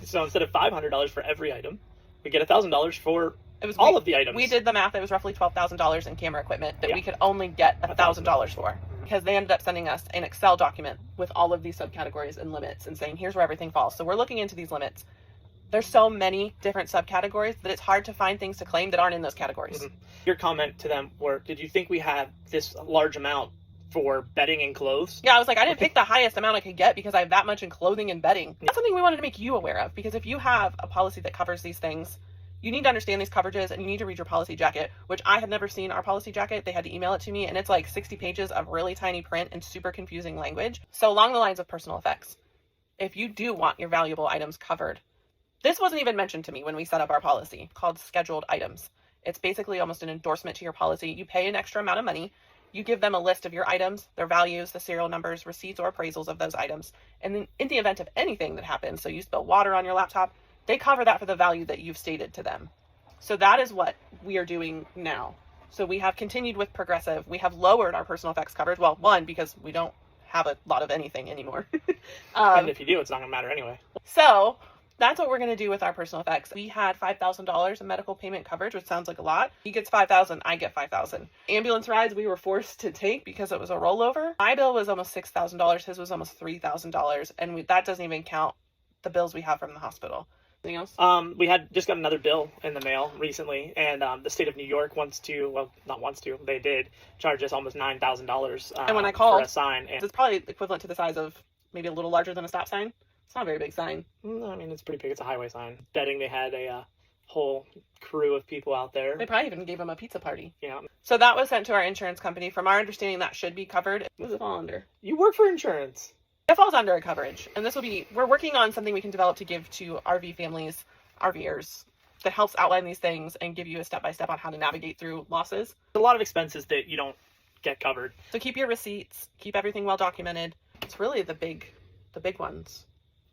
So instead of $500 for every item, we get $1,000 for all of the items. We did the math. It was roughly $12,000 in camera equipment that we could only get $1,000 for, because they ended up sending us an Excel document with all of these subcategories and limits and saying, here's where everything falls. So we're looking into these limits. There's so many different subcategories that it's hard to find things to claim that aren't in those categories. Mm-hmm. Your comment to them were, did you think we had this large amount for bedding and clothes? Yeah, I was like, I didn't pick the highest amount I could get because I have that much in clothing and bedding. That's something we wanted to make you aware of, because if you have a policy that covers these things, you need to understand these coverages and you need to read your policy jacket, which I had never seen our policy jacket. They had to email it to me, and it's like 60 pages of really tiny print and super confusing language. So along the lines of personal effects, if you do want your valuable items covered, this wasn't even mentioned to me when we set up our policy called scheduled items. It's basically almost an endorsement to your policy. You pay an extra amount of money. You give them a list of your items, their values, the serial numbers, receipts or appraisals of those items. And then in the event of anything that happens, so you spill water on your laptop, they cover that for the value that you've stated to them. So that is what we are doing now. So we have continued with Progressive. We have lowered our personal effects coverage. Well, one, because we don't have a lot of anything anymore. And if you do, it's not going to matter anyway. So that's what we're going to do with our personal effects. We had $5,000 in medical payment coverage, which sounds like a lot. He gets $5,000, I get $5,000. Ambulance rides we were forced to take because it was a rollover. My bill was almost $6,000. His was almost $3,000. And that doesn't even count the bills we have from the hospital. Anything else? We had just got another bill in the mail recently, and the state of New York they did charge us almost $9,000 and when I called, for a sign. And it's probably equivalent to the size of maybe a little larger than a stop sign. It's not a very big sign. I mean, it's pretty big. It's a highway sign. Betting they had a whole crew of people out there. They probably even gave them a pizza party. Yeah. So that was sent to our insurance company. From our understanding, that should be covered. What does it fall under? You work for insurance. It falls under a coverage. And we're working on something we can develop to give to RV families, RVers, that helps outline these things and give you a step-by-step on how to navigate through losses. A lot of expenses that you don't get covered. So keep your receipts, keep everything well documented. It's really the big ones.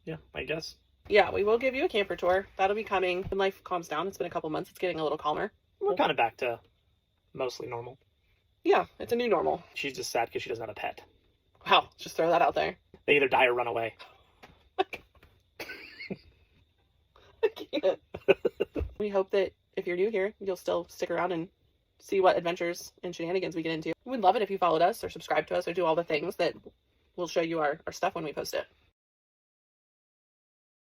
Yeah, I guess. Yeah, we will give you a camper tour. That'll be coming when life calms down. It's been a couple months. It's getting a little calmer. We're kind of back to mostly normal. Yeah, it's a new normal. She's just sad because she doesn't have a pet. Wow, just throw that out there. They either die or run away. I can't. We hope that if you're new here, you'll still stick around and see what adventures and shenanigans we get into. We'd love it if you followed us or subscribe to us or do all the things that will show you our stuff when we post it.